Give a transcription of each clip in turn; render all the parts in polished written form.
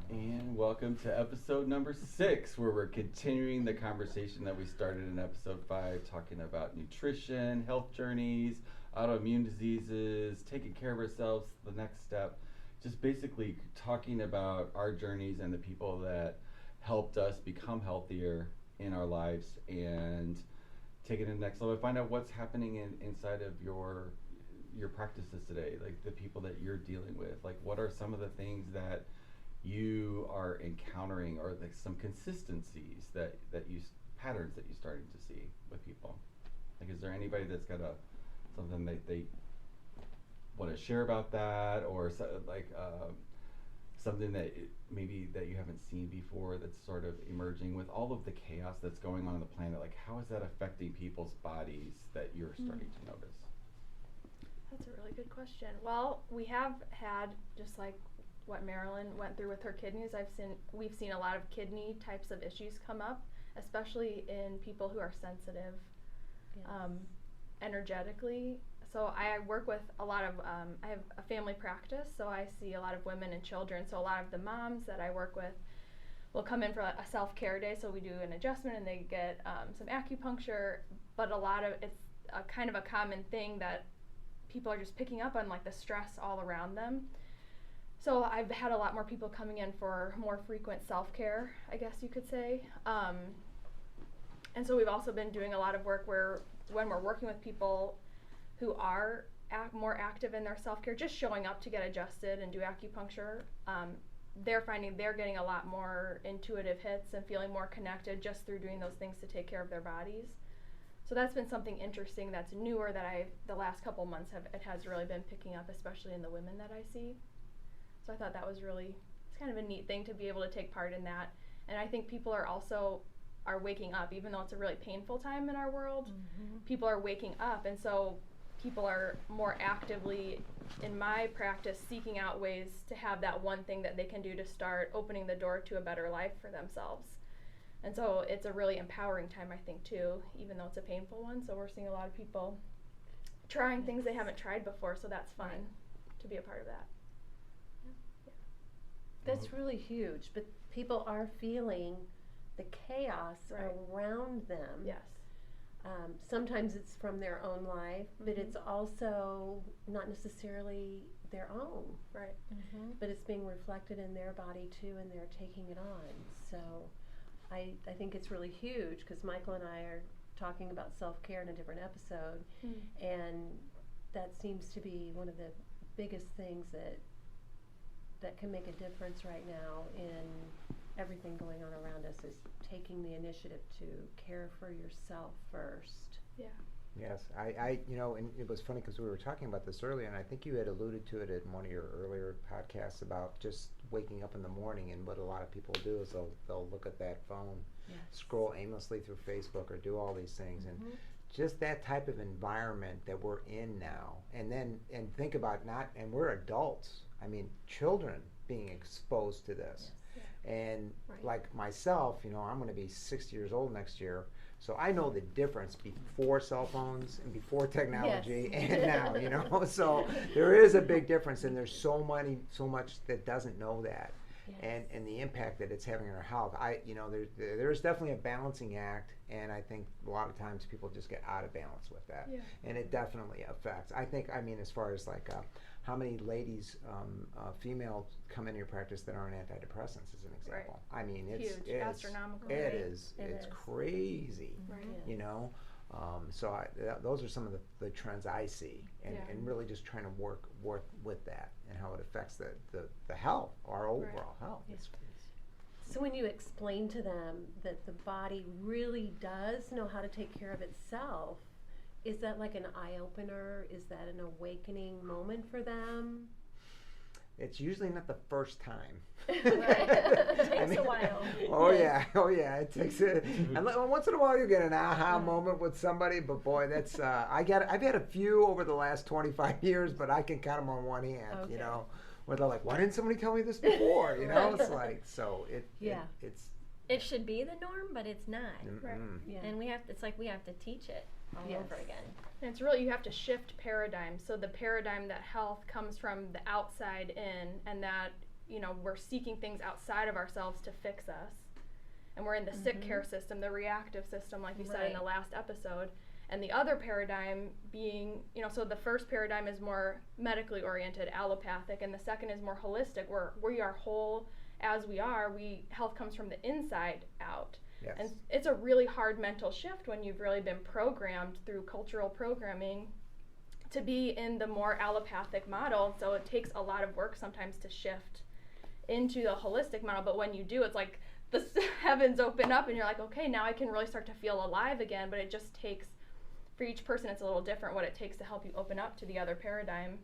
And welcome to episode number 6, where we're continuing the conversation that we started in episode 5, talking about nutrition, health journeys, autoimmune diseases, taking care of ourselves, the next step. Just basically talking about our journeys and the people that helped us become healthier in our lives and take it to the next level. Find out what's happening inside of your practices today, like the people that you're dealing with. Like, what are some of the things that you are encountering, or like some consistencies that you patterns that you're starting to see with people? Like, is there anybody that's got something that they want to share about that, or something that maybe that you haven't seen before that's sort of emerging with all of the chaos that's going on the planet? Like, how is that affecting people's bodies that you're starting to notice? That's a really good question. Well, we have had, just like what Marilyn went through with her kidneys, we've seen a lot of kidney types of issues come up, especially in people who are sensitive, Yes. Energetically. So I work with a lot of, I have a family practice, so I see a lot of women and children. So a lot of the moms that I work with will come in for a self-care day, so we do an adjustment and they get some acupuncture, but a lot of, it's a kind of a common thing that people are just picking up on, like the stress all around them. So I've had a lot more people coming in for more frequent self-care, I guess you could say. And so we've also been doing a lot of work where when we're working with people who are more active in their self-care, just showing up to get adjusted and do acupuncture, they're finding they're getting a lot more intuitive hits and feeling more connected just through doing those things to take care of their bodies. So that's been something interesting that's newer that the last couple months it has really been picking up, especially in the women that I see. So I thought that was it's kind of a neat thing to be able to take part in that. And I think people are waking up, even though it's a really painful time in our world. Mm-hmm. People are waking up, and so people are more actively, in my practice, seeking out ways to have that one thing that they can do to start opening the door to a better life for themselves. And so it's a really empowering time, I think, too, even though it's a painful one. So we're seeing a lot of people trying things they haven't tried before, so that's fun to be a part of that. Yeah. That's really huge, but people are feeling the chaos around them. Yes. Sometimes it's from their own life, but Mm-hmm. it's also not necessarily their own. Right. Mm-hmm. But it's being reflected in their body too, and they're taking it on. So I think it's really huge, because Michael and I are talking about self-care in a different episode, and that seems to be one of the biggest things that can make a difference right now in everything going on around us, is taking the initiative to care for yourself first. Yeah. Yes, I and it was funny because we were talking about this earlier, and I think you had alluded to it in one of your earlier podcasts about just waking up in the morning, and what a lot of people do is they'll look at that phone, scroll aimlessly through Facebook, or do all these things, and just that type of environment that we're in now, and think about and we're adults. I mean, children being exposed to this. And like myself, I'm going to be 60 years old next year, so I know the difference before cell phones and before technology and now, so there is a big difference, and there's so much that doesn't know that, and the impact that it's having on our health. There's definitely a balancing act, and I think a lot of times people just get out of balance with that, and it definitely affects. As far as like how many ladies, female, come into your practice that are on antidepressants, as an example. Right. I mean, it's astronomical. It's crazy, so those are some of the trends I see, and really just trying to work with that and how it affects the health, our overall health. Yes. So when you explain to them that the body really does know how to take care of itself, is that like an eye-opener? Is that an awakening moment for them? It's usually not the first time. It takes a while. Oh yeah, it takes it. And once in a while you get an aha moment with somebody, but boy, that's I've had a few over the last 25 years, but I can count them on one hand. Where they're like, why didn't somebody tell me this before? It's like, so it should be the norm, but it's not. Right. Yeah. And we have to teach it all over again. And it's really, you have to shift paradigms. So the paradigm that health comes from the outside in, and that we're seeking things outside of ourselves to fix us. And we're in the sick care system, the reactive system, like you said in the last episode. And the other paradigm being, so the first paradigm is more medically oriented, allopathic, and the second is more holistic, where we are whole as we are. Health comes from the inside out. Yes. And it's a really hard mental shift when you've really been programmed through cultural programming to be in the more allopathic model. So it takes a lot of work sometimes to shift into the holistic model. But when you do, it's like the heavens open up and you're like, okay, now I can really start to feel alive again. But it just takes, for each person, it's a little different what it takes to help you open up to the other paradigm.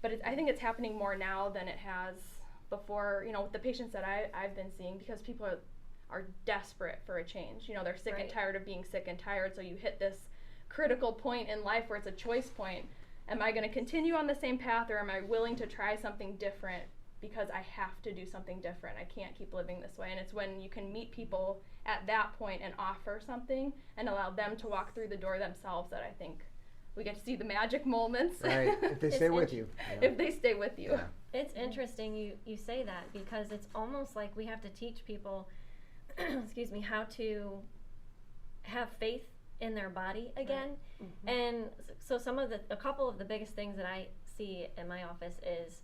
But I think it's happening more now than it has before, with the patients that I've been seeing, because people are desperate for a change. They're sick and tired of being sick and tired. So you hit this critical point in life where it's a choice point. Am I going to continue on the same path, or am I willing to try something different because I have to do something different? I can't keep living this way. And it's when you can meet people at that point and offer something and allow them to walk through the door themselves that I think we get to see the magic moments. Right, if they stay with you. If they stay with you. Yeah. It's interesting you say that, because it's almost like we have to teach people excuse me, how to have faith in their body again. And so a couple of the biggest things that I see in my office is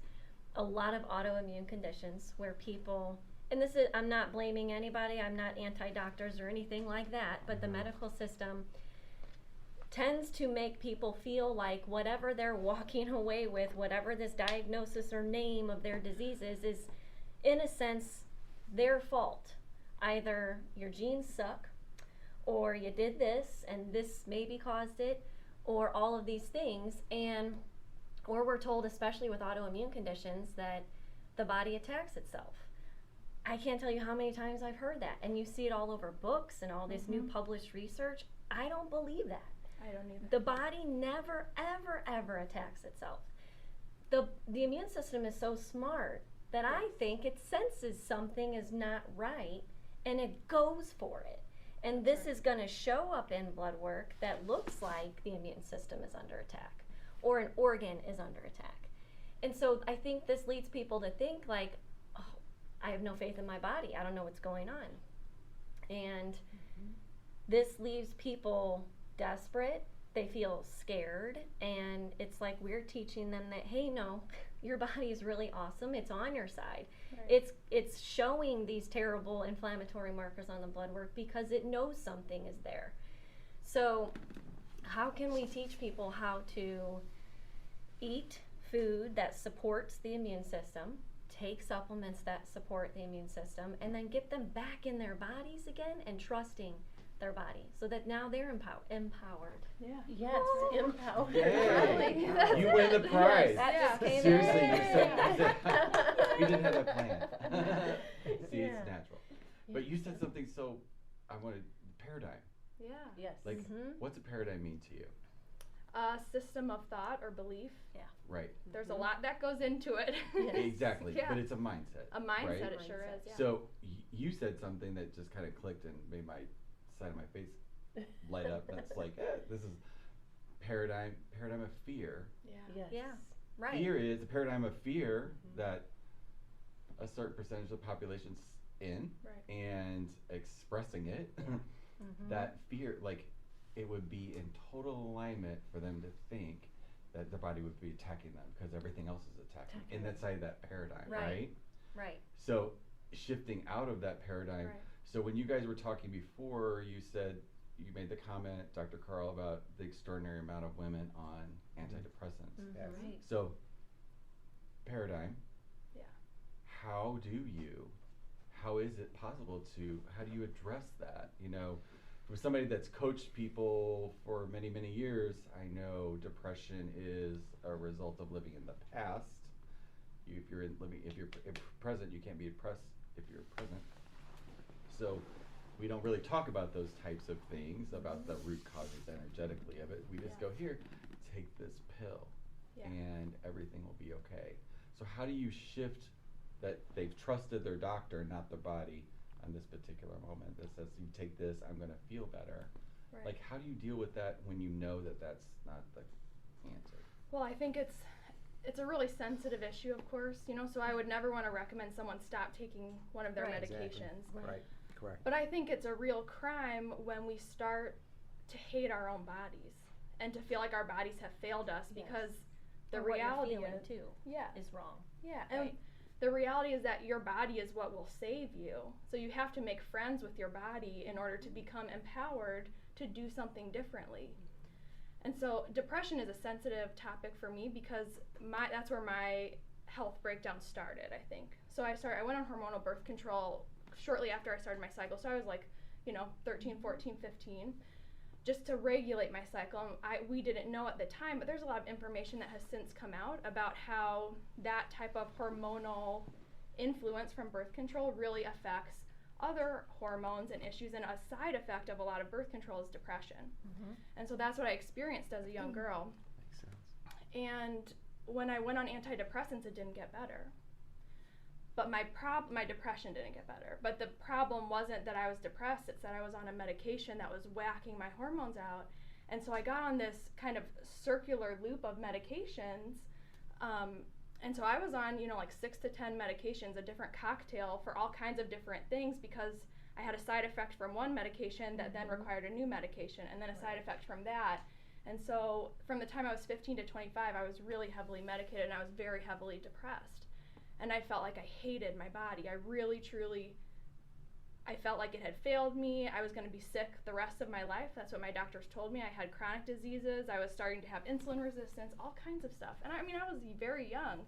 a lot of autoimmune conditions where people, and this is, I'm not blaming anybody, I'm not anti-doctors or anything like that, but the medical system tends to make people feel like whatever they're walking away with, whatever this diagnosis or name of their disease is in a sense their fault. Either your genes suck, or you did this and this maybe caused it, or all of these things. Or we're told, especially with autoimmune conditions, that the body attacks itself. I can't tell you how many times I've heard that, and you see it all over books and all this new published research. I don't believe that. I don't either. The body never, ever, ever attacks itself. The immune system is so smart that I think it senses something is not right, and it goes for it. And this is going to show up in blood work that looks like the immune system is under attack, or an organ is under attack. And so I think this leads people to think like, oh, I have no faith in my body. I don't know what's going on. And this leaves people desperate. They feel scared. And it's like we're teaching them that, hey, no, your body is really awesome. It's on your side. Right. It's showing these terrible inflammatory markers on the blood work because it knows something is there. So how can we teach people how to eat food that supports the immune system, take supplements that support the immune system, and then get them back in their bodies again and trusting their body so that now they're empowered. Yeah. Yes, empowered. Yay. You win the prize. That just came Seriously, in. you said you didn't have that plan. See, it's natural. But you said something so, I wanted, paradigm. Yeah. Yes. Like, what's a paradigm mean to you? A system of thought or belief. Yeah. Right. There's a lot that goes into it. Exactly. Yeah. But it's a mindset. A mindset, right? it sure is. Yeah. So you said something that just kind of clicked and made my side of my face light up. That's like, this is paradigm of fear. Yeah. Yes. Yeah. Right. Fear is a paradigm of fear that a certain percentage of the population's in, Right. and expressing it. That fear, like, it would be in total alignment for them to think that their body would be attacking them because everything else is attacking in that side of that paradigm, right? Right. So shifting out of that paradigm. Right. So when you guys were talking before, you said, you made the comment, Dr. Carl, about the extraordinary amount of women on antidepressants. Yes. Right. So paradigm. Yeah. How is it possible how do you address that? You know, for somebody that's coached people for many, many years, I know depression is a result of living in the past. If you're present, you can't be depressed if you're present. So we don't really talk about those types of things, about the root causes energetically of it. We just go, here, take this pill, and everything will be okay. So how do you shift that they've trusted their doctor, not their body, on this particular moment that says, you take this, I'm going to feel better? Right. Like, how do you deal with that when you know that that's not the answer? Well, I think it's a really sensitive issue, of course, you know, so I would never want to recommend someone stop taking one of their Right. medications. Exactly. Right. Correct. But I think it's a real crime when we start to hate our own bodies and to feel like our bodies have failed us, Yes. because the Or what you're reality feeling, is, too, yeah, is wrong. yeah, and Right. the reality is that your body is what will save you. So you have to make friends with your body in order to become empowered to do something differently. And so depression is a sensitive topic for me because that's where my health breakdown started, I think. So I went on hormonal birth control shortly after I started my cycle. So I was like, 13, 14, 15, just to regulate my cycle. And we didn't know at the time, but there's a lot of information that has since come out about how that type of hormonal influence from birth control really affects other hormones and issues, and a side effect of a lot of birth control is depression. Mm-hmm. And so that's what I experienced as a young girl. Makes sense. And when I went on antidepressants, it didn't get better. But my depression didn't get better. But the problem wasn't that I was depressed, it's that I was on a medication that was whacking my hormones out. And so I got on this kind of circular loop of medications. And so I was on, like 6 to 10 medications, a different cocktail for all kinds of different things, because I had a side effect from one medication that then required a new medication, and then a side effect from that. And so from the time I was 15 to 25, I was really heavily medicated, and I was very heavily depressed. And I felt like I hated my body. I really, truly, I felt like it had failed me. I was going to be sick the rest of my life. That's what my doctors told me. I had chronic diseases. I was starting to have insulin resistance, all kinds of stuff. And I was very young.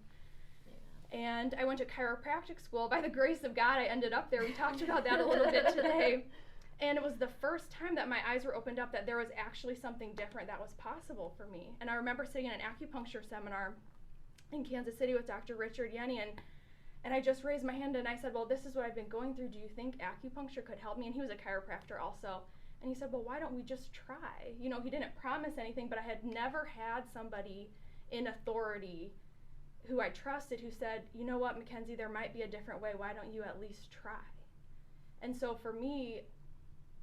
Yeah. And I went to chiropractic school. By the grace of God, I ended up there. We talked about that a little bit today. And it was the first time that my eyes were opened up that there was actually something different that was possible for me. And I remember sitting in an acupuncture seminar in Kansas City with Dr. Richard Yenny, and I just raised my hand and I said, well, this is what I've been going through. Do you think acupuncture could help me? And he was a chiropractor also. And he said, well, why don't we just try? He didn't promise anything, but I had never had somebody in authority who I trusted who said, you know what, Mackenzie, there might be a different way. Why don't you at least try? And so for me,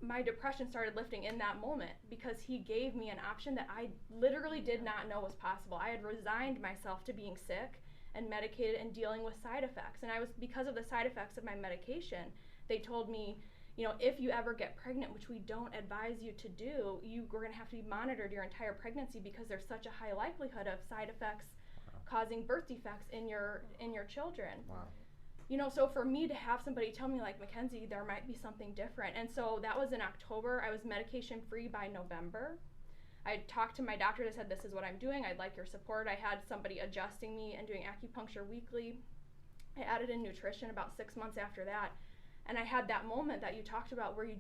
my depression started lifting in that moment because he gave me an option that I literally did not know was possible. I had resigned myself to being sick and medicated and dealing with side effects. And because of the side effects of my medication, they told me, if you ever get pregnant, which we don't advise you to do, we're going to have to be monitored your entire pregnancy because there's such a high likelihood of side effects causing birth defects in your children. Wow. So for me to have somebody tell me, like, Mackenzie, there might be something different. And so that was in October. I was medication free by November. I talked to my doctor. I said, this is what I'm doing. I'd like your support. I had somebody adjusting me and doing acupuncture weekly. I added in nutrition about 6 months after that. And I had that moment that you talked about where you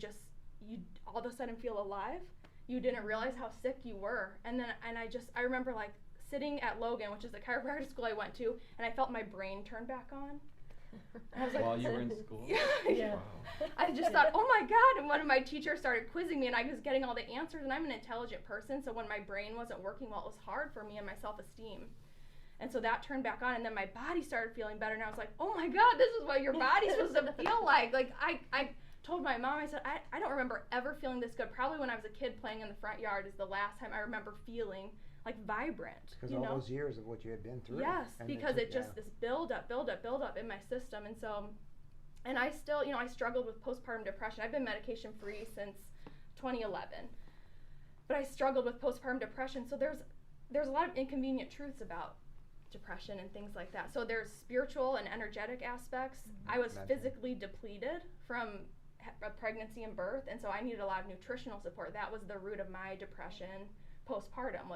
all of a sudden feel alive. You didn't realize how sick you were. And I remember like sitting at Logan, which is the chiropractic school I went to, and I felt my brain turn back on. And I was like, while you were in school? Yeah. Wow. I just thought, oh my God. And one of my teachers started quizzing me and I was getting all the answers, and I'm an intelligent person. So when my brain wasn't working well, it was hard for me and my self-esteem. And so that turned back on, and then my body started feeling better, and I was like, oh my God, this is what your body's supposed to feel like. Like I told my mom, I said, I don't remember ever feeling this good. Probably when I was a kid playing in the front yard is the last time I remember feeling like vibrant. Because all those years of what you had been through. Yes, and because it just this build up in my system. And so, and I still, I struggled with postpartum depression. I've been medication free since 2011, but I struggled with postpartum depression. So there's a lot of inconvenient truths about depression and things like that. So there's spiritual and energetic aspects. I was physically depleted from a pregnancy and birth, and so I needed a lot of nutritional support. That was the root of my depression postpartum.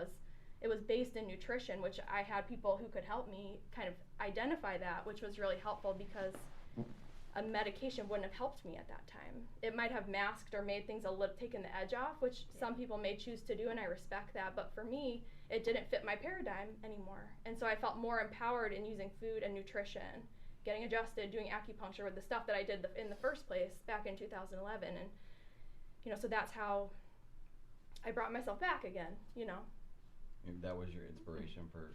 It was based in nutrition, which I had people who could help me kind of identify that, which was really helpful because a medication wouldn't have helped me at that time. It might have masked or made things taken the edge off, which some people may choose to do, and I respect that. But for me, it didn't fit my paradigm anymore. And so I felt more empowered in using food and nutrition, getting adjusted, doing acupuncture with the stuff that I did in the first place back in 2011. And, so that's how I brought myself back again, And that was your inspiration for.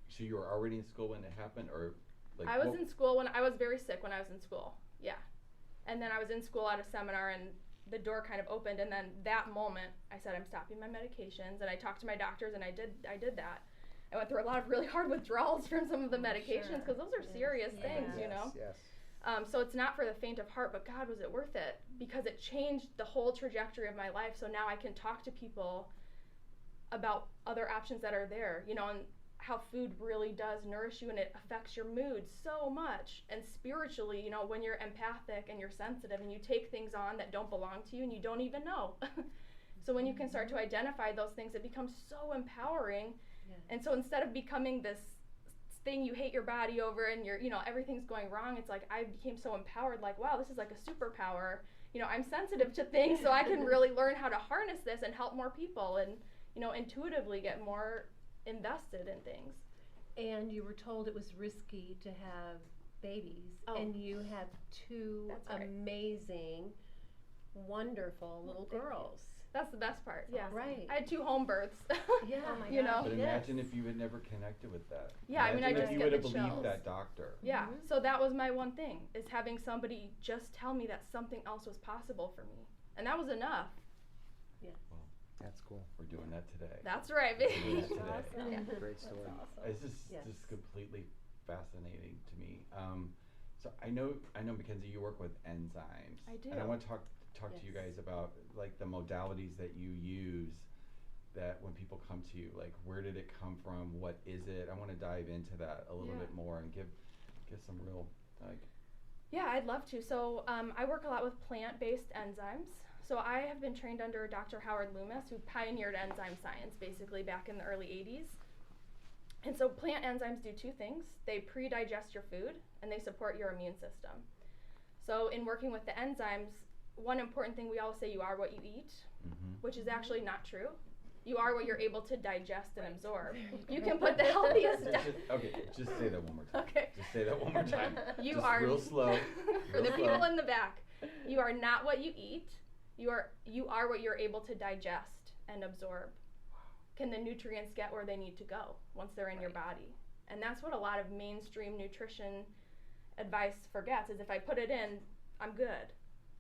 So you were already in school when it happened, or like? I was in school when I was very sick when I was in school. Yeah, and then I was in school at a seminar, and the door kind of opened, and then that moment I said I'm stopping my medications, and I talked to my doctors, and I did that, I went through a lot of really hard withdrawals from some of the medications Sure. because those are serious Yes. things, Yeah. you know. Yes. So it's not for the faint of heart, but God, was it worth it? Because it changed the whole trajectory of my life. So now I can talk to people about other options that are there, you know, and how food really does nourish you and it affects your mood so much. And spiritually, you know, when you're empathic and you're sensitive and you take things on that don't belong to you and you don't even know. So when you can start to identify those things, it becomes so empowering. Yeah. And so instead of becoming this thing you hate your body over and you're, you know, everything's going wrong, it's like I became so empowered, like, wow, this is like a superpower. You know, I'm sensitive to things, so I can really learn how to harness this and help more people and, you know, intuitively get more invested in things. And you were told it was risky to have babies, Oh. and you have two That's right. amazing, wonderful little Thank you. girls. That's the best part, yeah. Right. I had 2 home births. Yeah. Oh my You know? But Yes. imagine if you had never connected with that. Yeah, I mean, I Imagine just if you get would have the believed chills. that doctor. Yeah, Mhm. so that was my one thing, is having somebody just tell me that something else was possible for me. And that was enough. That's cool. We're doing that today. That's right, We're baby. doing that today. Awesome. Yeah. Great That's story. awesome. It's just Yes. completely fascinating to me. So I know Mackenzie, you work with enzymes. I do. And I want to talk to you Yes. guys about like the modalities that you use. That when people come to you, like where did it come from? What is it? I want to dive into that a little Yeah. bit more and give some real like. Yeah, I'd love to. So I work a lot with plant-based enzymes. So I have been trained under Dr. Howard Loomis, who pioneered enzyme science basically back in the early 80s. And so plant enzymes do 2 things. They pre-digest your food and they support your immune system. So in working with the enzymes, one important thing we always say, you are what you eat, which is actually not true. You are what you're able to digest and absorb. You can put the healthiest Just say that one more time. Okay. Just say that one more time. You Just are real slow. for real the slow. people in the back. You are not what you eat. You are what you're able to digest and absorb. Can the nutrients get where they need to go once they're in your body? And that's what a lot of mainstream nutrition advice forgets, is if I put it in, I'm good.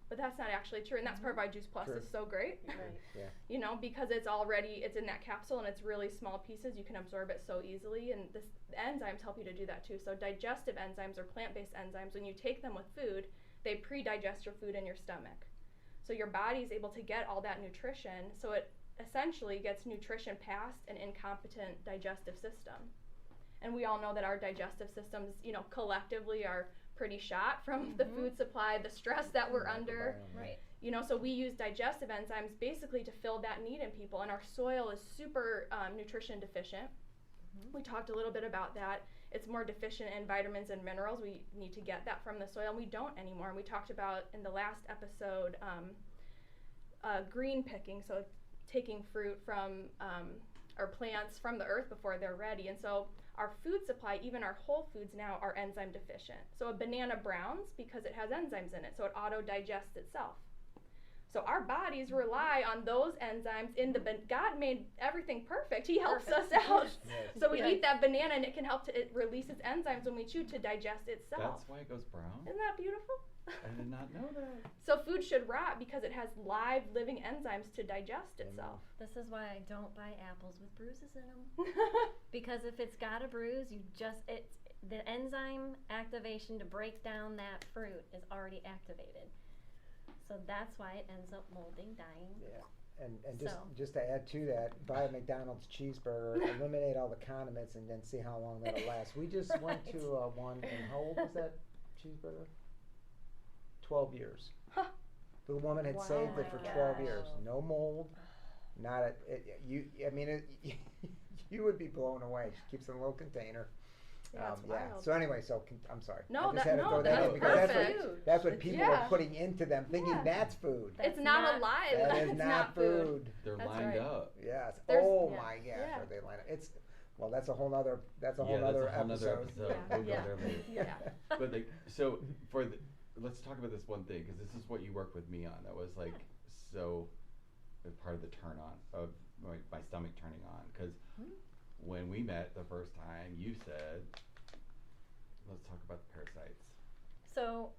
But that's not actually true, and that's part of why Juice Plus True. is so great. Right. Yeah. You know, because it's in that capsule and it's really small pieces, you can absorb it so easily, and the enzymes help you to do that too. So digestive enzymes or plant-based enzymes, when you take them with food, they pre-digest your food in your stomach. So your body is able to get all that nutrition, so it essentially gets nutrition past an incompetent digestive system. And we all know that our digestive systems, you know, collectively are pretty shot from the food supply, the stress that we're under. Microbiome. Right. You know, so we use digestive enzymes basically to fill that need in people, and our soil is super nutrition deficient. We talked a little bit about that. It's more deficient in vitamins and minerals. We need to get that from the soil, and we don't anymore. And we talked about in the last episode green picking, so taking fruit from or plants from the earth before they're ready. And so our food supply, even our whole foods now, are enzyme deficient. So a banana browns because it has enzymes in it, so it auto-digests itself. So our bodies rely on those enzymes in the God made everything perfect. He helps us out. Yes. So we eat that banana and it can help to release its enzymes when we chew to digest itself. That's why it goes brown? Isn't that beautiful? I did not know that. So food should rot because it has live living enzymes to digest itself. This is why I don't buy apples with bruises in them. Because if it's got a bruise, it's the enzyme activation to break down that fruit is already activated. So that's why it ends up molding, dying. Yeah. And So. just to add to that, buy a McDonald's cheeseburger, eliminate all the condiments, and then see how long that'll last. We just went to one, and how old was that cheeseburger? 12 years. Huh. The woman had Wow. saved it for Oh my 12 gosh. years. No mold. You would be blown away. She keeps it in a little container. Yeah, it's wild. So anyway, I'm sorry. No, I just that- had to no, throw that's in because perfect. that's what people Yeah. are putting into them, thinking Yeah. that's food. That's It's not not- alive. That is It's not food. They're That's lined right. up. Yes. There's- Oh yeah. my gosh, Yeah. are they lined up? That's a whole nother That's a whole nother episode. Yeah. We'll go Yeah. there later. Yeah. But like, let's talk about this one thing, because this is what you worked with me on. That was like so part of the turn on of my stomach turning on, because when we met the first time, you said, let's talk about the parasites. So,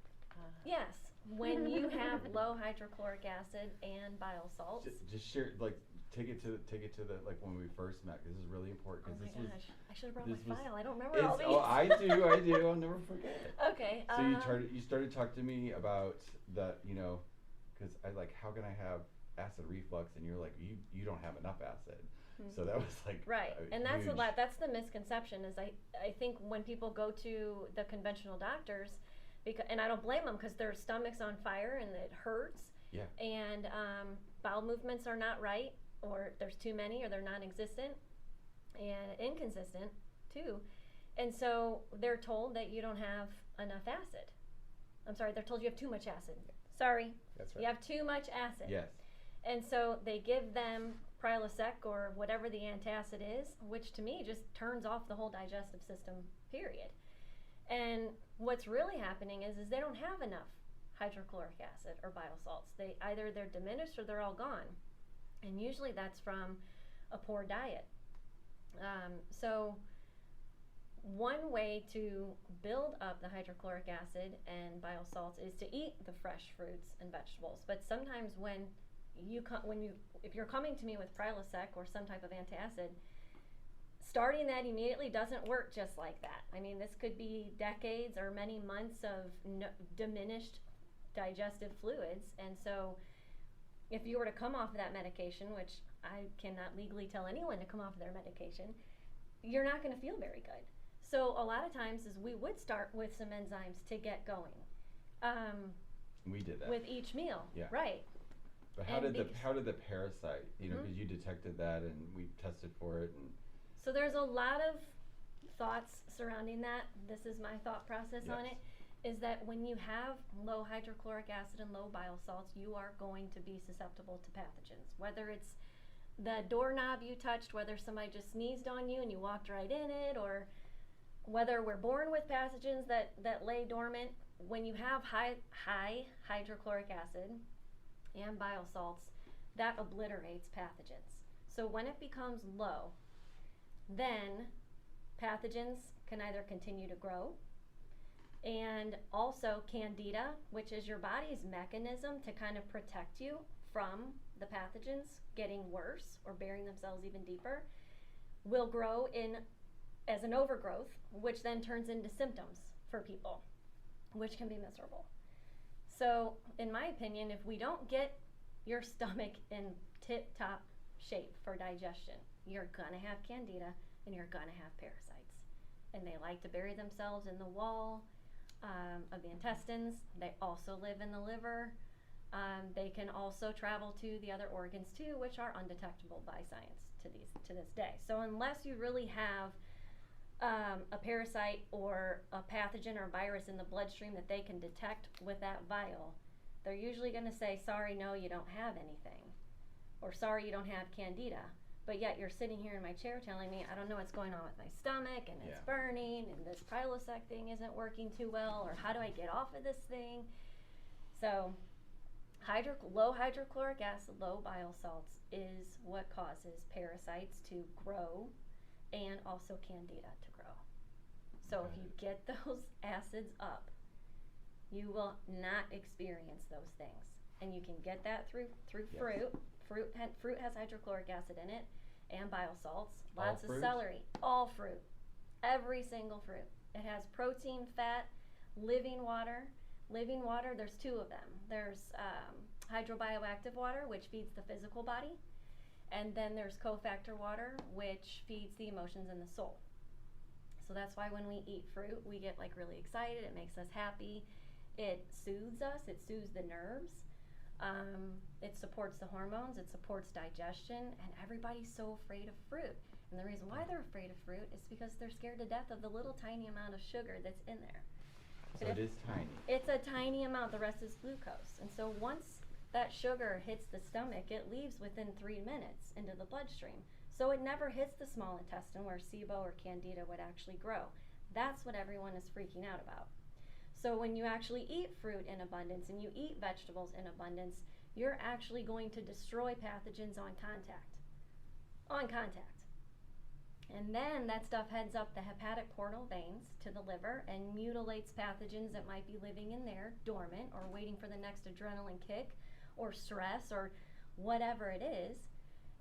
yes, when you have low hydrochloric acid and bile salts, Just share, like, take it to the like when we first met. 'Cause this is really important. Oh 'Cause my this gosh, I should have brought this my was- file. I don't remember all these. Oh, I do. I'll never forget. Okay. So you started talking to me about the, you know, because I like, how can I have acid reflux? And you're like, you don't have enough acid. So that was like right, and that's huge. that's the misconception. Is I think when people go to the conventional doctors, and I don't blame them because their stomach's on fire and it hurts. Yeah. And bowel movements are not right, or there's too many, or they're non-existent and inconsistent too. And so they're told that you don't have enough acid. I'm sorry, they're told you have too much acid. Sorry. That's right. You have too much acid. Yes. And so they give them Prilosec or whatever the antacid is, which to me just turns off the whole digestive system, period. And what's really happening is they don't have enough hydrochloric acid or bile salts. Either they're diminished or they're all gone. And usually that's from a poor diet. So one way to build up the hydrochloric acid and bile salts is to eat the fresh fruits and vegetables. But sometimes if you're coming to me with Prilosec or some type of antacid, starting that immediately doesn't work just like that. I mean, this could be decades or many months of diminished digestive fluids. And so if you were to come off of that medication, which I cannot legally tell anyone to come off of their medication, you're not going to feel very good. So a lot of times is we would start with some enzymes to get going. We did that with each meal. Yeah. Right. But how did the parasite, you know, because you detected that and we tested for it, and so there's a lot of thoughts surrounding that. This is my thought process on it, is that when you have low hydrochloric acid and low bile salts, you are going to be susceptible to pathogens. Whether it's the doorknob you touched, whether somebody just sneezed on you and you walked right in it, or whether we're born with pathogens that lay dormant, when you have high hydrochloric acid and bile salts, that obliterates pathogens. So when it becomes low, then pathogens can either continue to grow, and also candida, which is your body's mechanism to kind of protect you from the pathogens getting worse or burying themselves even deeper, will grow as an overgrowth, which then turns into symptoms for people, which can be miserable. So in my opinion, if we don't get your stomach in tip-top shape for digestion, you're gonna have candida and you're gonna have parasites. And they like to bury themselves in the wall of the intestines. They also live in the liver. They can also travel to the other organs too, which are undetectable by science to this day. So unless you really have a parasite or a pathogen or virus in the bloodstream that they can detect with that vial, they're usually going to say, sorry, no, you don't have anything, or sorry, you don't have candida. But yet you're sitting here in my chair telling me I don't know what's going on with my stomach, and it's burning, and this Prilosec thing isn't working too well, or how do I get off of this thing? So low hydrochloric acid, low bile salts is what causes parasites to grow and also candida to grow. So if you get those acids up, you will not experience those things. And you can get that through fruit. Fruit has hydrochloric acid in it and bile salts. Lots of celery. All fruit. Every single fruit. It has protein, fat, living water. Living water, there's two of them. There's hydrobioactive water, which feeds the physical body. And then there's cofactor water, which feeds the emotions and the soul. So that's why when we eat fruit, we get like really excited. It makes us happy. It soothes us. It soothes the nerves. It supports the hormones. It supports digestion. And everybody's so afraid of fruit. And the reason why they're afraid of fruit is because they're scared to death of the little tiny amount of sugar that's in there. So it is tiny. It's a tiny amount. The rest is glucose. And so once that sugar hits the stomach, it leaves within 3 minutes into the bloodstream. So it never hits the small intestine where SIBO or candida would actually grow. That's what everyone is freaking out about. So when you actually eat fruit in abundance and you eat vegetables in abundance, you're actually going to destroy pathogens on contact. On contact. And then that stuff heads up the hepatic portal veins to the liver and mutilates pathogens that might be living in there, dormant, or waiting for the next adrenaline kick, or stress, or whatever it is.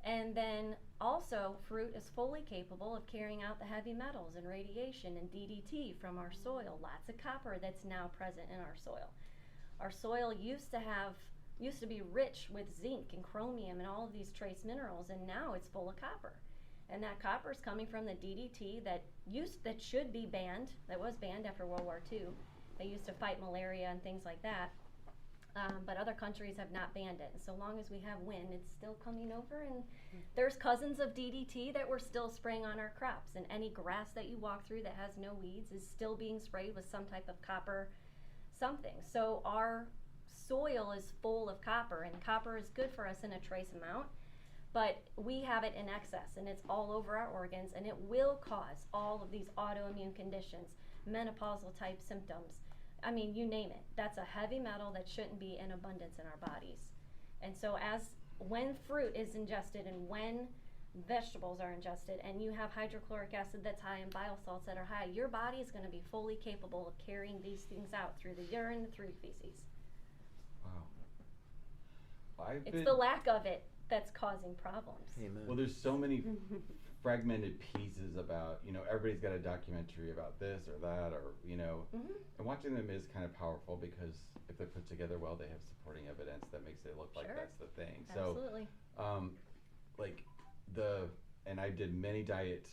And then also, fruit is fully capable of carrying out the heavy metals and radiation and DDT from our soil. Lots of copper that's now present in our soil. Our soil used to be rich with zinc and chromium and all of these trace minerals, and now it's full of copper. And that copper is coming from the DDT that should be banned, that was banned after World War II. They used to fight malaria and things like that. But other countries have not banned it. And so long as we have wind, it's still coming over. And there's cousins of DDT that we're still spraying on our crops. And any grass that you walk through that has no weeds is still being sprayed with some type of copper something. So our soil is full of copper, and copper is good for us in a trace amount. But we have it in excess, and it's all over our organs, and it will cause all of these autoimmune conditions, menopausal type symptoms. I mean, you name it. That's a heavy metal that shouldn't be in abundance in our bodies. And so when fruit is ingested and when vegetables are ingested and you have hydrochloric acid that's high and bile salts that are high, your body is going to be fully capable of carrying these things out through the urine and through feces. Wow. It's the lack of it that's causing problems. Amen. Well, there's so many fragmented pieces about, everybody's got a documentary about this or that, or, and watching them is kind of powerful because if they're put together well, they have supporting evidence that makes it look like Sure. that's the thing. Absolutely. So, and I did many diet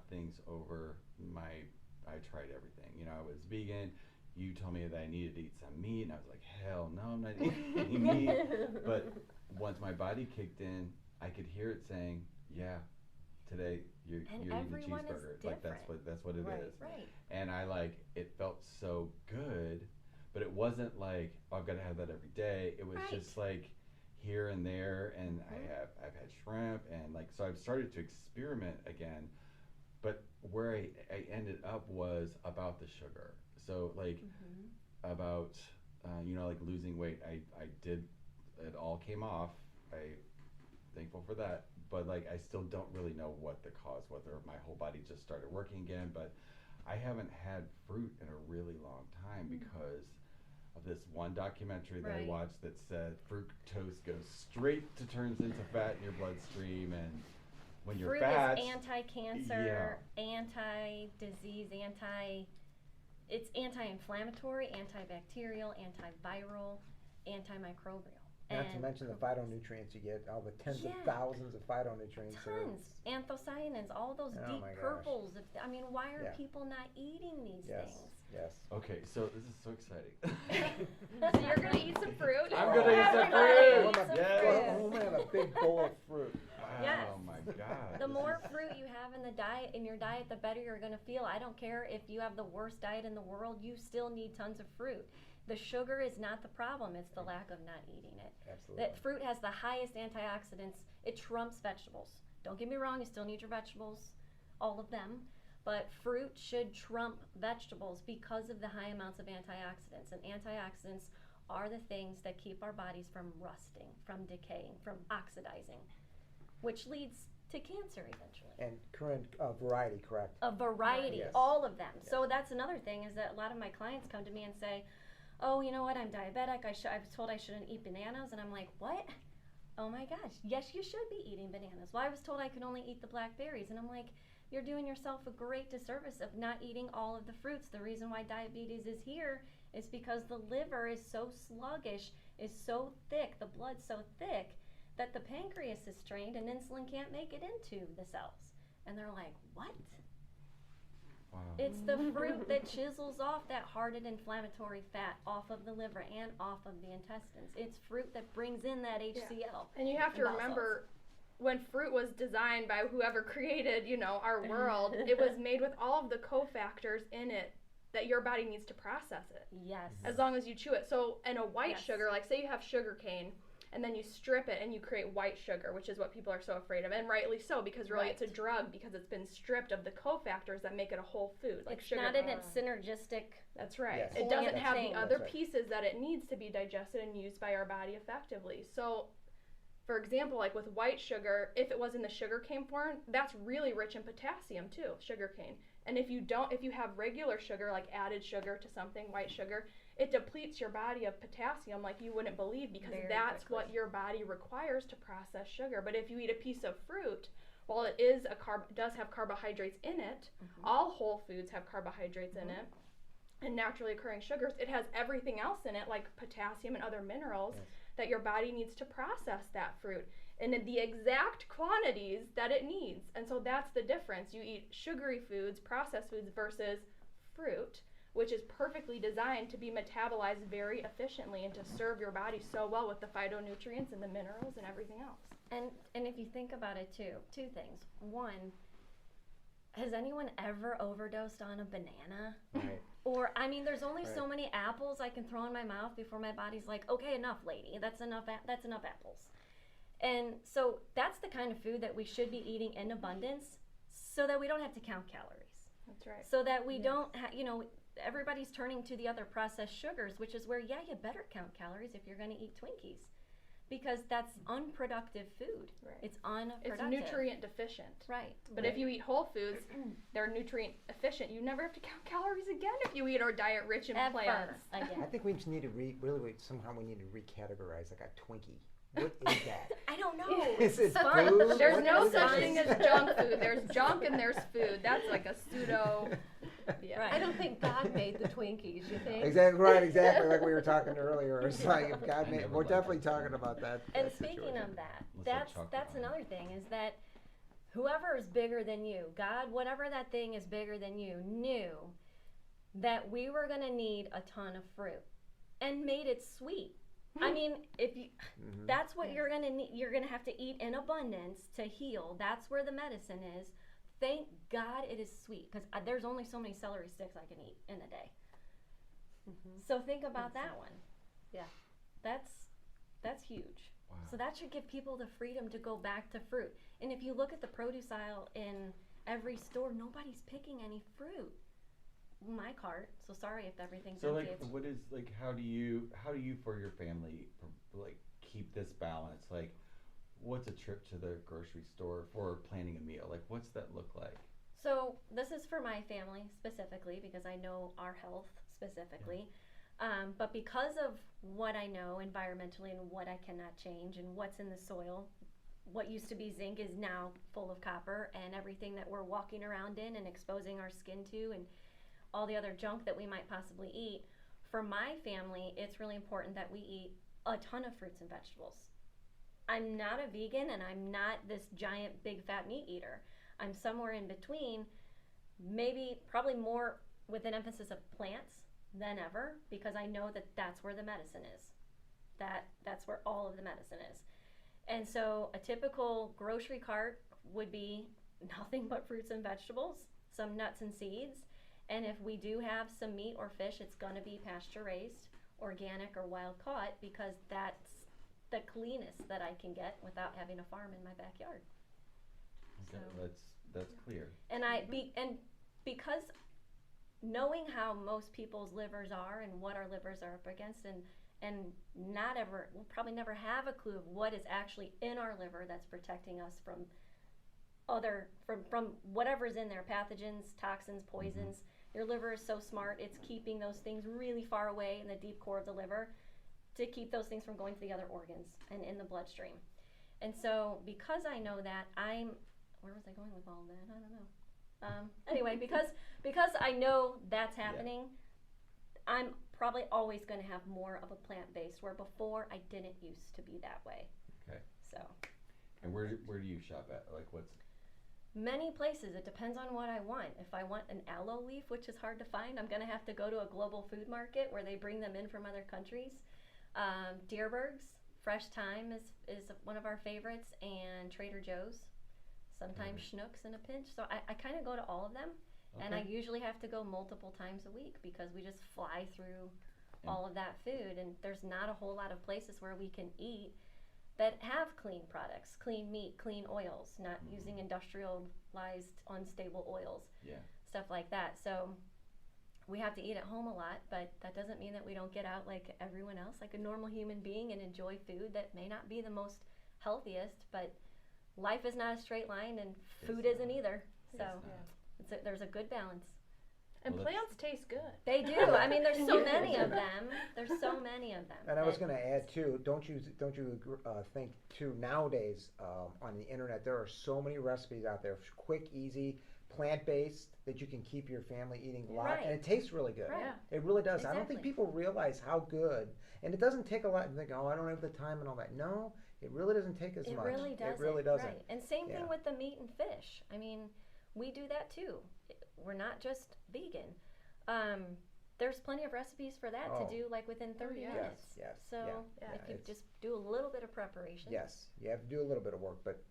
things over I tried everything. I was vegan. You told me that I needed to eat some meat, and I was like, hell no, I'm not eating any meat. But once my body kicked in, I could hear it saying, yeah, today you're eating a cheeseburger. Like that's what it is. Right. And it felt so good, but it wasn't like, oh, I've got to have that every day. It was just like here and there, and I've had shrimp, and so I've started to experiment again. But where I ended up was about the sugar. So about losing weight, I did, it all came off. I'm thankful for that. But I still don't really know what the cause, whether my whole body just started working again. But I haven't had fruit in a really long time because of this one documentary that I watched that said fructose goes straight to turns into fat in your bloodstream, and when you're fat, fruit is anti-cancer, anti-disease, it's anti-inflammatory, antibacterial, antiviral, antimicrobial. Not to mention the phytonutrients you get, all the tens of thousands of phytonutrients. Tons. Anthocyanins, all those deep purples. Why are people not eating these things? Yes. Okay, so this is so exciting. So you're going to eat some fruit? I'm going to eat some fruit! I'm going to have a big bowl of fruit. Wow, Yes. oh my God. The more fruit you have in your diet, the better you're going to feel. I don't care if you have the worst diet in the world, you still need tons of fruit. The sugar is not the problem, it's the lack of not eating it. Absolutely. That fruit has the highest antioxidants. It trumps vegetables. Don't get me wrong, you still need your vegetables, all of them, but fruit should trump vegetables because of the high amounts of antioxidants. And antioxidants are the things that keep our bodies from rusting, from decaying, from oxidizing, which leads to cancer eventually. And Corinne, variety, correct? A variety, Yes. all of them. Yes. So that's another thing, is that a lot of my clients come to me and say, oh, you know what, I'm diabetic, I was told I shouldn't eat bananas, and I'm like, what? Oh my gosh, yes, you should be eating bananas. Well, I was told I could only eat the blackberries, and I'm like, you're doing yourself a great disservice of not eating all of the fruits. The reason why diabetes is here is because the liver is so sluggish, is so thick, the blood's so thick, that the pancreas is strained and insulin can't make it into the cells. And they're like, what? Wow. It's the fruit that chisels off that hardened inflammatory fat off of the liver and off of the intestines. It's fruit that brings in that HCl. And you have to remember, when fruit was designed by whoever created, our world, it was made with all of the cofactors in it that your body needs to process it. Yes. As long as you chew it. So, in a white sugar, say you have sugar cane, and then you strip it and you create white sugar, which is what people are so afraid of, and rightly so, because really it's a drug because it's been stripped of the cofactors that make it a whole food, like it's sugar. not in its synergistic. That's right. Yes. It doesn't have the other That's right. pieces that it needs to be digested and used by our body effectively. So, for example, like with white sugar, if it was in the sugarcane form, that's really rich in potassium too, sugarcane. And if you have regular sugar, like added sugar to something, white sugar, it depletes your body of potassium like you wouldn't believe, because Very that's quickly. what your body requires to process sugar. But if you eat a piece of fruit, while it is does have carbohydrates in it, all whole foods have carbohydrates in it, and naturally occurring sugars, it has everything else in it, like potassium and other minerals, that your body needs to process that fruit and in the exact quantities that it needs. And so that's the difference. You eat sugary foods, processed foods, versus fruit, which is perfectly designed to be metabolized very efficiently and to serve your body so well with the phytonutrients and the minerals and everything else. And if you think about it too, two things. One, has anyone ever overdosed on a banana? Right. Or, I mean, there's only so Right. many apples I can throw in my mouth before my body's like, okay, enough, lady. That's enough apples. And so that's the kind of food that we should be eating in abundance, so that we don't have to count calories. That's right. So that we don't, everybody's turning to the other processed sugars, which is where, you better count calories if you're going to eat Twinkies. Because that's unproductive food. Right. It's unproductive. It's nutrient deficient. Right. But if you eat whole foods, they're nutrient efficient. You never have to count calories again if you eat our diet rich in Ever plants. I again. think we just need to somehow we need to recategorize like a Twinkie. What is that? I don't know. Is it Fun. food? There's What no is such it? thing as junk food. There's junk and there's food. That's like a pseudo. Yeah. Right. I don't think God made the Twinkies, you think? Exactly right, exactly like we were talking earlier. It's like if God I made, never we're liked definitely it. talking about that. And that speaking situation. of that, Let's have that's chocolate on it. another thing, is that whoever is bigger than you, God, whatever that thing is bigger than you, knew that we were going to need a ton of fruit and made it sweet. I mean, if you, that's what you're going to need. You're going to have to eat in abundance to heal. That's where the medicine is. Thank God it is sweet, because there's only so many celery sticks I can eat in a day. So think about that one. Yeah. That's huge. Wow. So that should give people the freedom to go back to fruit. And if you look at the produce aisle in every store, nobody's picking any fruit. My cart. So sorry if everything's So empty. like, what is like? How do you for your family like keep this balance? Like, what's a trip to the grocery store for planning a meal? Like, what's that look like? So this is for my family specifically, because I know our health specifically. But because of what I know environmentally and what I cannot change and what's in the soil, what used to be zinc is now full of copper, and everything that we're walking around in and exposing our skin to and all the other junk that we might possibly eat. For my family, it's really important that we eat a ton of fruits and vegetables. I'm not a vegan, and I'm not this giant big fat meat eater. I'm somewhere in between, probably more with an emphasis of plants than ever, because I know that that's where the medicine is. That's where all of the medicine is. And so a typical grocery cart would be nothing but fruits and vegetables, some nuts and seeds. And if we do have some meat or fish, it's going to be pasture raised, organic, or wild caught, because that's the cleanest that I can get without having a farm in my backyard. Okay, So- that's clear. And because knowing how most people's livers are and what our livers are up against, and we'll probably never have a clue of what is actually in our liver that's protecting us from whatever's in there, pathogens, toxins, poisons. Your liver is so smart, it's keeping those things really far away in the deep core of the liver to keep those things from going to the other organs and in the bloodstream. And so because I know that, where was I going with all of that? I don't know. Anyway, because I know that's happening, I'm probably always going to have more of a plant-based, where before I didn't used to be that way. Okay. So And where do you shop at? Like, what's many places. It depends on what I want. If I want an aloe leaf, which is hard to find, I'm going to have to go to a global food market where they bring them in from other countries. Dierberg's, Fresh Thyme is one of our favorites, and Trader Joe's. Sometimes Schnucks in a pinch. So I kind of go to all of them, and I usually have to go multiple times a week because we just fly through all of that food, and there's not a whole lot of places where we can eat that have clean products, clean meat, clean oils, not using industrialized unstable oils, stuff like that. So we have to eat at home a lot, but that doesn't mean that we don't get out like everyone else, like a normal human being, and enjoy food that may not be the most healthiest, but life is not a straight line, and food isn't either. So there's a good balance. And Well, plants taste good. They do. I mean, there's so many of them. There's so many of them. And I was that- going to add too. Don't you think too? Nowadays, on the internet, there are so many recipes out there, quick, easy, plant-based, that you can keep your family eating a lot, Right. and it tastes really good. Right. Yeah. It really does. I don't think Exactly. people realize how good, and it doesn't take a lot. And think, oh, I don't have the time and all that. No, it really doesn't take as It much. really doesn't. It really doesn't. Right. And same Yeah. thing with the meat and fish. I mean, we do that too. We're not just vegan. There's plenty of recipes for that Oh. to do like within 30 yeah. minutes. Yes, So yeah. if you It's- just do a little bit of preparation. Yes, you have to do a little bit of work, but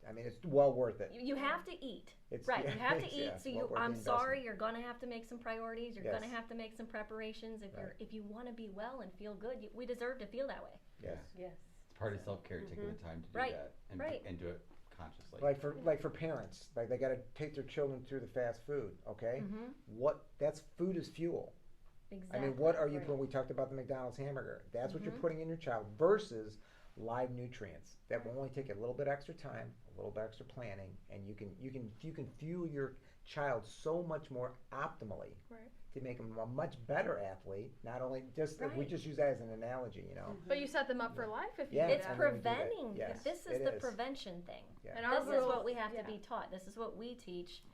I mean, it's well worth it. You have to eat. It's Right, yeah, you have to it's- eat. yeah, So well you, worth the I'm sorry, investment. you're gonna have to make some priorities. You're gonna Yes. have to make some preparations. If Right. if you want to be well and feel good, we deserve to feel that way. Yes. Yes. It's part of self-care, taking the time to do Right, that and, right. and do it consciously. Like for parents, like they got to take their children through the fast food. Okay, that's food is fuel. Exactly. I mean, what are you? Right. When we talked about the McDonald's hamburger, that's what you're Mhm. putting in your child versus live nutrients that will only take a little bit extra time, a little bit extra planning, and you can fuel your child so much more optimally Right. to make them a much better athlete. Not only just we Right. just use that as an analogy, you know. But you set them up for life if you Yeah. do It's that. And then we do that. preventing. Yes, This it is the is. prevention thing. Yeah. And our This is rule- what we have yeah. to be taught. This is what we teach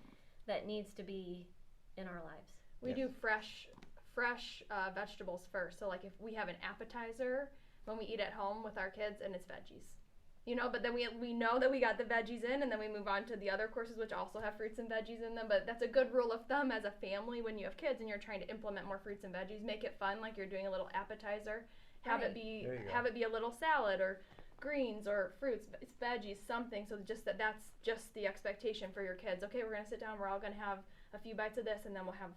that needs to be in our lives. We Yes. do fresh vegetables first. So like if we have an appetizer when we eat at home with our kids and it's veggies. You know, but then we know that we got the veggies in and then we move on to the other courses which also have fruits and veggies in them. But that's a good rule of thumb as a family when you have kids and you're trying to implement more fruits and veggies. Make it fun like you're doing a little appetizer. Have Right. it be There you go. have it be a little salad or greens or fruits, it's veggies, something. So just that's just the expectation for your kids. Okay, we're gonna sit down, we're all gonna have a few bites of this and then we'll have,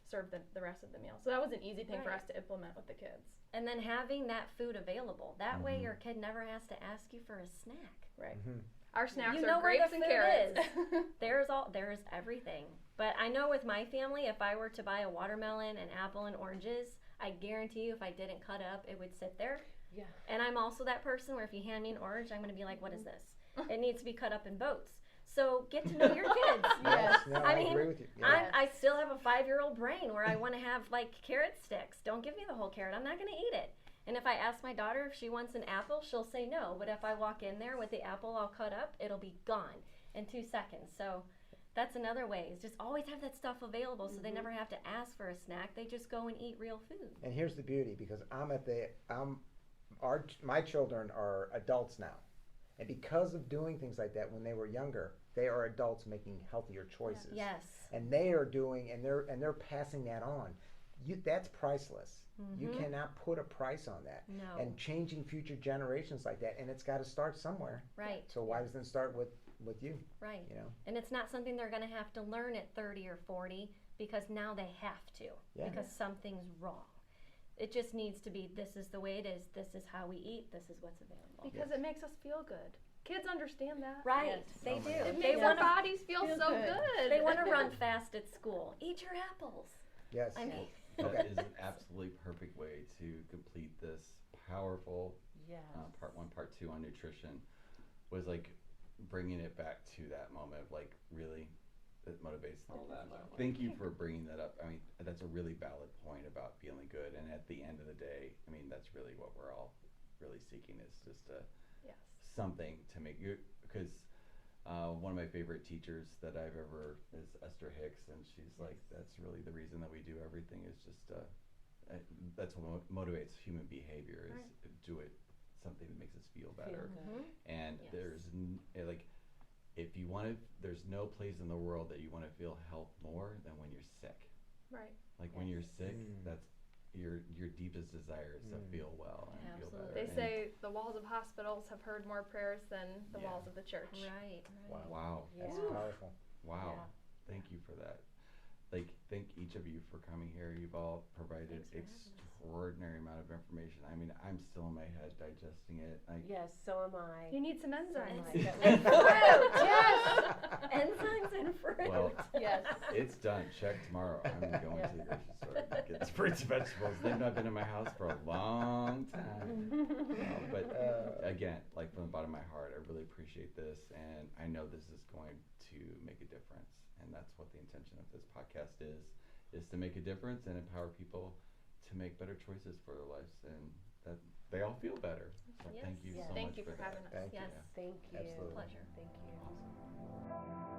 serve the rest of the meal. So that was an easy thing for Right. us to implement with the kids. And then having that food available. That way Mhm. your kid never has to ask you for a snack. Right. Mhm. Our snacks You are know where grapes the and food carrots. There's everything. But I know with my family, if I were to buy a watermelon, an apple, and oranges, I guarantee you if I didn't cut up, it would sit there. Yeah. And I'm also that person where if you hand me an orange, I'm going to be like, what is this? It needs to be cut up in boats. So get to know your kids. Yes, no, I I mean, agree with you. Yeah. I still have a 5-year-old brain where I want to have like carrot sticks. Don't give me the whole carrot. I'm not going to eat it. And if I ask my daughter if she wants an apple, she'll say no. But if I walk in there with the apple all cut up, it'll be gone in 2 seconds. So that's another way, is just always have that stuff available so they never have to ask for a snack. They just go and eat real food. And here's the beauty, because my children are adults now, and because of doing things like that when they were younger, they are adults making healthier choices. Yes. And they are doing, and they're passing that on. That's priceless. You Mhm. cannot put a price on that. No. And changing future generations like that, and it's got to start somewhere. Right. So why doesn't it start with you? Right. You know. And it's not something they're going to have to learn at 30 or 40 because now they have to Yeah. because something's wrong. It just needs to be, this is the way it is, this is how we eat, this is what's available. Because it makes us feel good. Kids understand that. Right, Yes. they Oh my do. God. It They makes our want to bodies feel, feel so good. good. they want to run fast at school. Eat your apples. Yes. I mean, That is an absolutely perfect way to complete this powerful Yes. part 1, part 2 on nutrition. Was like bringing it back to that moment of like really that motivates all that. Thank you for bringing that up. I mean, that's a really valid point about feeling good. And at the end of the day, I mean, that's really what we're all really seeking, is just Yes. something to make you, because one of my favorite teachers that I've ever is Esther Hicks, and she's like, that's really the reason that we do everything, is just that's what motivates human behavior, is do it something that makes us feel better. good. And Yes. there's like, if you want to, there's no place in the world that you want to feel health more than when you're sick. Right. Like when you're sick, Mm. that's your deepest desire is to feel well and feel better. They And- say the walls of hospitals have heard more prayers than the Yeah. walls of the church. right. Wow. Wow. That's Yeah. powerful. Wow. Yeah. Thank you for that. Like, thank each of you for coming here. You've all provided Thanks for having us. extraordinary amount of information. I mean, I'm still in my head digesting it. Yes, so am I. You need some enzymes. Right. And fruit, yes. And Enzymes and fruit. Well, Yes. It's done. Check tomorrow. I'm going to the grocery store to get the fruits and vegetables. They've not been in my house for a long time. But again, like from the bottom of my heart, I really appreciate this, and I know this is going to make a difference. And that's what the intention of this podcast is to make a difference and empower people to make better choices for their lives, and that they all feel better. So Yes. thank you Yeah. so Thank much you for that. having us. Thank you. Yes. Thank you. Absolutely. Pleasure. Thank you. Awesome.